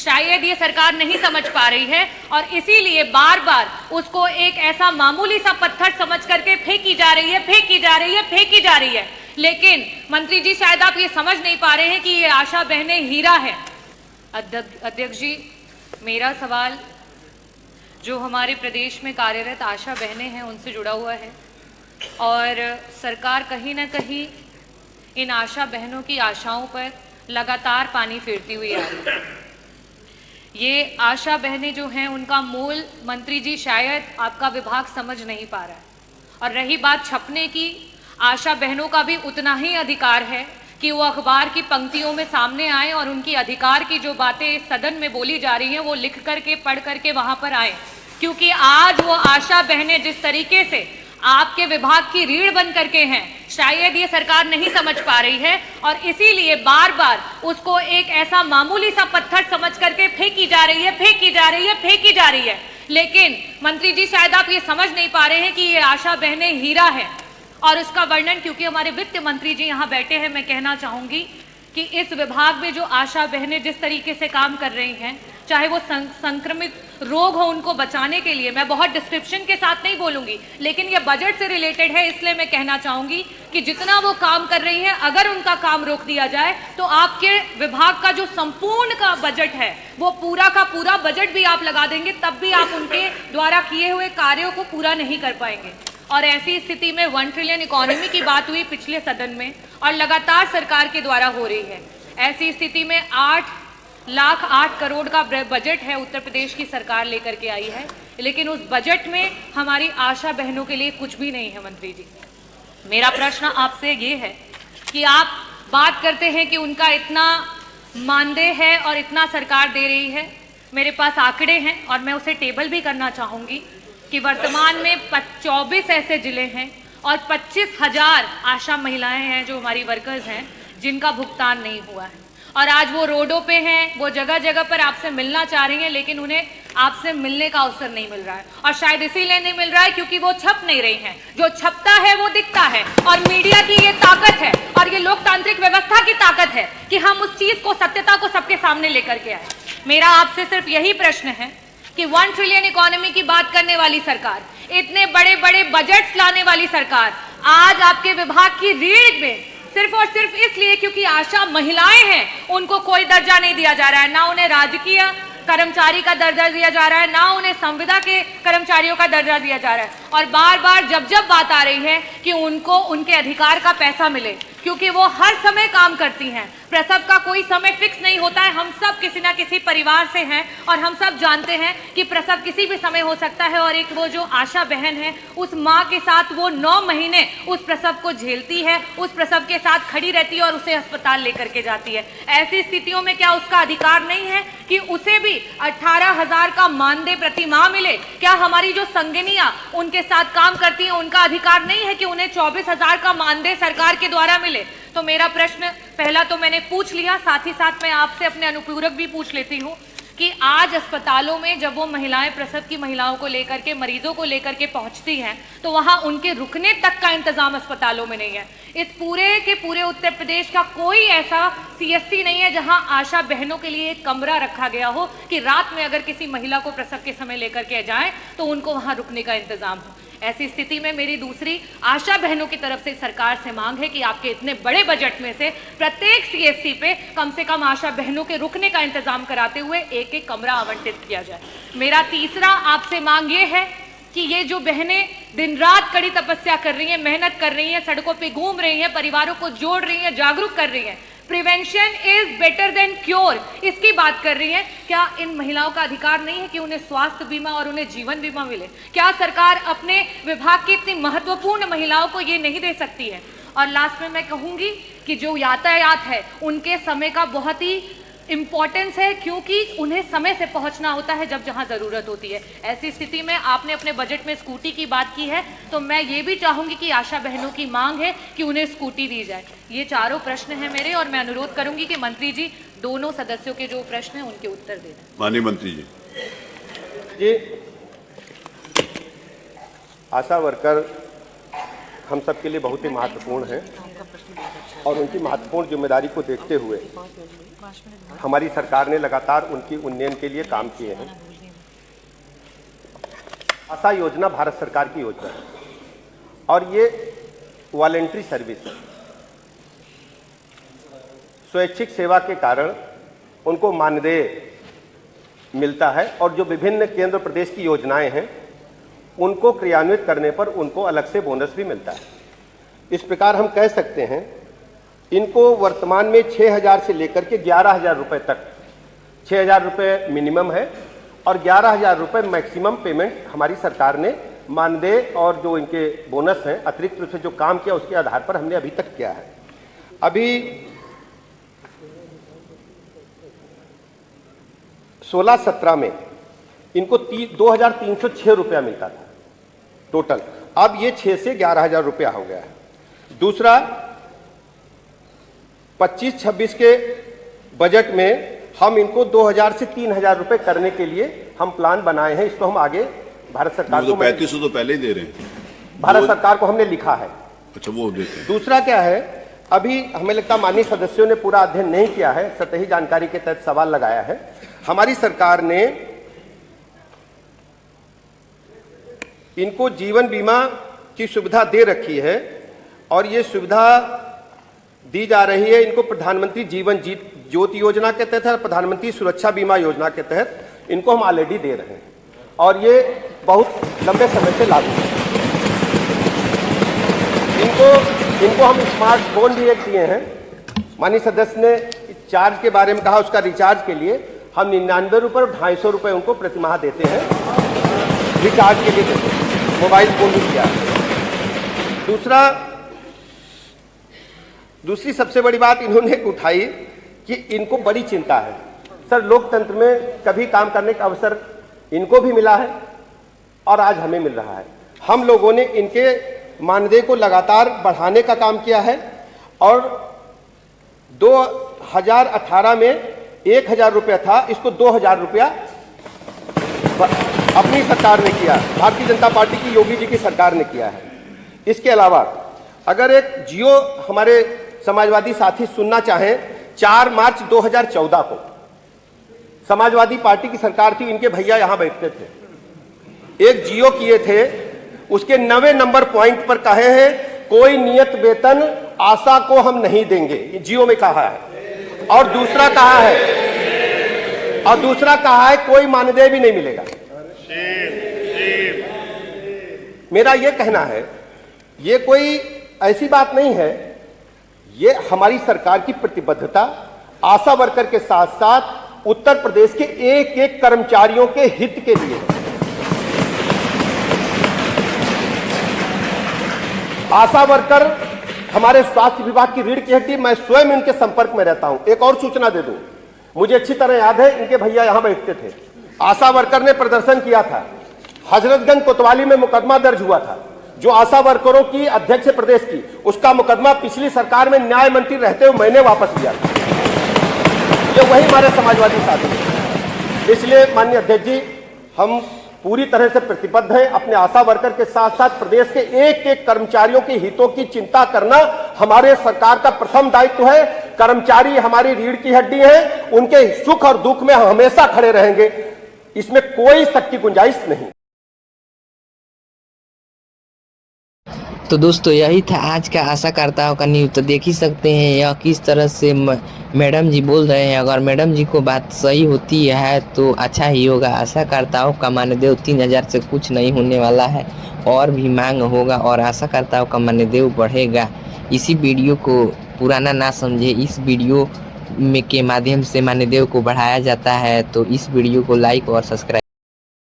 शायद ये सरकार नहीं समझ पा रही है और इसीलिए बार बार उसको एक ऐसा मामूली सा पत्थर समझ करके फेंकी जा रही है। लेकिन मंत्री जी, शायद आप ये समझ नहीं पा रहे हैं कि ये आशा बहनें हीरा है। अध्यक्ष जी, मेरा सवाल जो हमारे प्रदेश में कार्यरत आशा बहनें हैं उनसे जुड़ा हुआ है और सरकार कहीं ना कहीं इन आशा बहनों की आशाओं पर लगातार पानी फेरती हुई आ रही है। ये आशा बहनें जो हैं उनका मूल मंत्री जी शायद आपका विभाग समझ नहीं पा रहा है। और रही बात छपने की, आशा बहनों का भी उतना ही अधिकार है कि वो अखबार की पंक्तियों में सामने आए और उनकी अधिकार की जो बातें इस सदन में बोली जा रही हैं वो लिख करके पढ़ करके वहां पर आए, क्योंकि आज वो आशा बहनें जिस तरीके से आपके विभाग की रीढ़ बन करके हैं, शायद ये सरकार नहीं समझ पा रही है और इसीलिए बार बार उसको एक ऐसा मामूली सा पत्थर समझ करके फेंकी जा रही है। लेकिन मंत्री जी, शायद आप ये समझ नहीं पा रहे हैं कि ये आशा बहनें हीरा है और उसका वर्णन, क्योंकि हमारे वित्त मंत्री जी यहाँ बैठे हैं, मैं कहना चाहूंगी कि इस विभाग में जो आशा बहनें जिस तरीके से काम कर रही हैं, चाहे वो संक्रमित रोग हो उनको बचाने के लिए, मैं बहुत डिस्क्रिप्शन के साथ नहीं बोलूंगी, लेकिन ये बजट से रिलेटेड है, इसलिए मैं कहना चाहूंगी कि जितना वो काम कर रही हैं, अगर उनका काम रोक दिया जाए तो आपके विभाग का जो संपूर्ण का बजट है वो पूरा का पूरा बजट भी आप लगा देंगे, तब भी आप उनके द्वारा किए हुए कार्यों को पूरा नहीं कर पाएंगे। और ऐसी स्थिति में 1 ट्रिलियन इकोनॉमी की बात हुई पिछले सदन में और लगातार सरकार के द्वारा हो रही है। ऐसी स्थिति में 8,08 करोड़ का बजट है उत्तर प्रदेश की सरकार लेकर के आई है, लेकिन उस बजट में हमारी आशा बहनों के लिए कुछ भी नहीं है। मंत्री जी, मेरा प्रश्न आपसे ये है कि आप बात करते हैं कि उनका इतना मानदेय है और इतना सरकार दे रही है। मेरे पास आंकड़े हैं और मैं उसे टेबल भी करना चाहूंगी कि वर्तमान में 24 ऐसे जिले हैं और 25,000 आशा महिलाएं हैं जो हमारी वर्कर्स हैं जिनका भुगतान नहीं हुआ है और आज वो रोडों पे हैं, वो जगह जगह पर आपसे मिलना चाह रही हैं, लेकिन उन्हें आपसे मिलने का अवसर नहीं मिल रहा है और शायद इसीलिए नहीं मिल रहा है क्योंकि वो छप नहीं रही हैं। जो छपता है वो दिखता है और मीडिया की ये ताकत है और ये लोकतांत्रिक व्यवस्था की ताकत है कि हम उस चीज को, सत्यता को सबके सामने लेकर के आए। मेरा आपसे सिर्फ यही प्रश्न है कि 1 ट्रिलियन इकोनॉमी की बात करने वाली सरकार, इतने बड़े बड़े बजट्स लाने वाली सरकार, आज आपके विभाग की रीढ़ में सिर्फ और सिर्फ इसलिए क्योंकि आशा महिलाएं हैं उनको कोई दर्जा नहीं दिया जा रहा है, ना उन्हें राजकीय कर्मचारी का दर्जा दिया जा रहा है, ना उन्हें संविदा के कर्मचारियों का दर्जा दिया जा रहा है। और बार बार जब बात आ रही है कि उनको उनके अधिकार का पैसा मिले, क्योंकि वो हर समय काम करती हैं, प्रसव का कोई समय फिक्स नहीं होता है। हम सब किसी ना किसी परिवार से हैं और हम सब जानते हैं कि प्रसव किसी भी समय हो सकता है और एक वो जो आशा बहन है उस माँ के साथ वो 9 महीने उस प्रसव को झेलती है, उस प्रसव के साथ खड़ी रहती है और उसे अस्पताल लेकर के जाती है। ऐसी स्थितियों में क्या उसका अधिकार नहीं है कि उसे भी 18,000 का मानदेय प्रति माह मिले? क्या हमारी जो संगिनियां उनके साथ काम करती हैं उनका अधिकार नहीं है कि उन्हें 24,000 का मानदेय सरकार के द्वारा मिले? तो मेरा प्रश्न पहला तो मैंने पूछ लिया, साथ ही साथ मैं आपसे अपने अनुपूरक भी पूछ लेती हूँ कि आज अस्पतालों में जब वो महिलाएं प्रसव की महिलाओं को लेकर के, मरीजों को लेकर के पहुंचती हैं तो वहां उनके रुकने तक का इंतजाम अस्पतालों में नहीं है। इस पूरे के पूरे उत्तर प्रदेश का कोई ऐसा CSC नहीं है जहां आशा बहनों के लिए एक कमरा रखा गया हो कि रात में अगर किसी महिला को प्रसव के समय लेकर के जाए तो उनको वहां रुकने का इंतजाम हो। ऐसी स्थिति में मेरी दूसरी आशा बहनों की तरफ से सरकार से मांग है कि आपके इतने बड़े बजट में से प्रत्येक CSC पे कम से कम आशा बहनों के रुकने का इंतजाम कराते हुए एक कमरा आवंटित किया जाए। मेरा तीसरा आपसे मांग ये है कि ये जो बहनें दिन रात कड़ी तपस्या कर रही हैं, मेहनत कर रही हैं, सड़कों पे घूम रही हैं, परिवारों को जोड़ रही हैं, जागरूक कर रही हैं, prevention is better than cure, इसकी बात कर रही हैं, क्या इन महिलाओं का अधिकार नहीं है कि उन्हें स्वास्थ्य बीमा और उन्हें जीवन बीमा मिले? क्या सरकार अपने विभाग की इतनी महत्वपूर्ण महिलाओं को ये नहीं दे सकती है? और लास्ट में मैं कहूंगी कि जो यातायात है उनके समय का बहुत ही इम्पोर्टेंस है, क्योंकि उन्हें समय से पहुंचना होता है जब जहां जरूरत होती है। ऐसी स्थिति में आपने अपने बजट में स्कूटी की बात की है, तो मैं ये भी चाहूंगी कि आशा बहनों की मांग है कि उन्हें स्कूटी दी जाए। ये चारों प्रश्न हैं मेरे और मैं अनुरोध करूंगी कि मंत्री जी दोनों सदस्यों के जो प्रश्न हैं उनके उत्तर दे दें। माननीय मंत्री जी। आशा वर्कर हम सबके लिए बहुत ही महत्वपूर्ण है। और उनकी महत्वपूर्ण जिम्मेदारी को देखते हुए हमारी सरकार ने लगातार उनकी उन्नयन के लिए काम किए हैं। आशा योजना भारत सरकार की योजना है और ये वॉलेंट्री सर्विस है। स्वैच्छिक सेवा के कारण उनको मानदेय मिलता है और जो विभिन्न केंद्र प्रदेश की योजनाएं हैं उनको क्रियान्वित करने पर उनको अलग से बोनस भी मिलता है। इस प्रकार हम कह सकते हैं इनको वर्तमान में 6,000 से लेकर के 11,000 रुपये तक, 6,000 रुपये मिनिमम है और 11,000 रुपये मैक्सिमम पेमेंट हमारी सरकार ने मानदेय और जो इनके बोनस हैं अतिरिक्त रूप से जो काम किया उसके आधार पर हमने अभी तक किया है। अभी 16-17 में इनको 2,306 रुपया मिलता था टोटल, अब ये 6 से 11,000 रुपया हो गया है। दूसरा 25-26 के बजट में हम इनको 2,000 से 3,000 रुपये करने के लिए हम प्लान बनाए हैं। इसको हम आगे भारत सरकार को 3500 तो पहले ही दे रहे हैं, भारत सरकार को हमने लिखा है। अच्छा, वो देते हैं। दूसरा क्या है, अभी हमें लगता है माननीय सदस्यों ने पूरा अध्ययन नहीं किया है, सतही जानकारी के तहत सवाल लगाया है। हमारी सरकार ने इनको जीवन बीमा की सुविधा दे रखी है और ये सुविधा दी जा रही है इनको प्रधानमंत्री जीवन ज्योति योजना के तहत और प्रधानमंत्री सुरक्षा बीमा योजना के तहत इनको हम ऑलरेडी दे रहे हैं और ये बहुत लंबे समय से लागू है। इनको हम स्मार्टफोन भी एक दिए हैं। माननीय सदस्य ने चार्ज के बारे में कहा, उसका रिचार्ज के लिए हम 99 रुपये और 250 रुपये उनको प्रतिमाह देते हैं, रिचार्ज के लिए देते हैं। मोबाइल फोन भी किया है। दूसरी सबसे बड़ी बात इन्होंने उठाई कि इनको बड़ी चिंता है। सर, लोकतंत्र में कभी काम करने का अवसर इनको भी मिला है और आज हमें मिल रहा है। हम लोगों ने इनके मानदेय को लगातार बढ़ाने का काम किया है और 2018 में 1,000 रुपया था, इसको 2,000 रुपया अपनी सरकार ने किया, भारतीय जनता पार्टी की योगी जी की सरकार ने किया है। इसके अलावा अगर एक जियो हमारे समाजवादी साथी सुनना चाहें, 4 मार्च 2014 को समाजवादी पार्टी की सरकार थी, इनके भैया यहां बैठते थे, एक जियो किए थे, उसके 9वें नंबर पॉइंट पर कहे हैं कोई नियत वेतन आशा को हम नहीं देंगे, जियो में कहा है। और दूसरा कहा है कोई मानदेय भी नहीं मिलेगा। मेरा यह कहना है ये कोई ऐसी बात नहीं है, ये हमारी सरकार की प्रतिबद्धता आशा वर्कर के साथ साथ उत्तर प्रदेश के एक एक कर्मचारियों के हित के लिए। आशा वर्कर हमारे स्वास्थ्य विभाग की रीढ़ की हड्डी, मैं स्वयं इनके संपर्क में रहता हूं। एक और सूचना दे दूं, मुझे अच्छी तरह याद है इनके भैया यहां बैठते थे, आशा वर्कर ने प्रदर्शन किया था, हजरतगंज कोतवाली में मुकदमा दर्ज हुआ था, जो आशा वर्करों की अध्यक्ष प्रदेश की, उसका मुकदमा पिछली सरकार में न्याय मंत्री रहते हुए मैंने वापस लिया था। ये वही हमारे समाजवादी साथी हैं। इसलिए माननीय अध्यक्ष जी, हम पूरी तरह से प्रतिबद्ध हैं। अपने आशा वर्कर के साथ साथ प्रदेश के एक एक कर्मचारियों के हितों की चिंता करना हमारे सरकार का प्रथम दायित्व है। कर्मचारी हमारी रीढ़ की हड्डी है, उनके सुख और दुख में हम हमेशा खड़े रहेंगे, इसमें कोई शक की गुंजाइश नहीं। तो दोस्तों, यही था आज का आशाकर्ताओं का न्यूज़। तो देख ही सकते हैं यह किस तरह से मैडम जी बोल रहे हैं। अगर मैडम जी को बात सही होती है तो अच्छा ही होगा। आशाकर्ताओं का मानदेय 3,000 से कुछ नहीं होने वाला है, और भी मांग होगा और आशाकर्ताओं का मानदेय बढ़ेगा। इसी वीडियो को पुराना ना समझे, इस वीडियो में के माध्यम से मानदेय को बढ़ाया जाता है। तो इस वीडियो को लाइक और सब्सक्राइब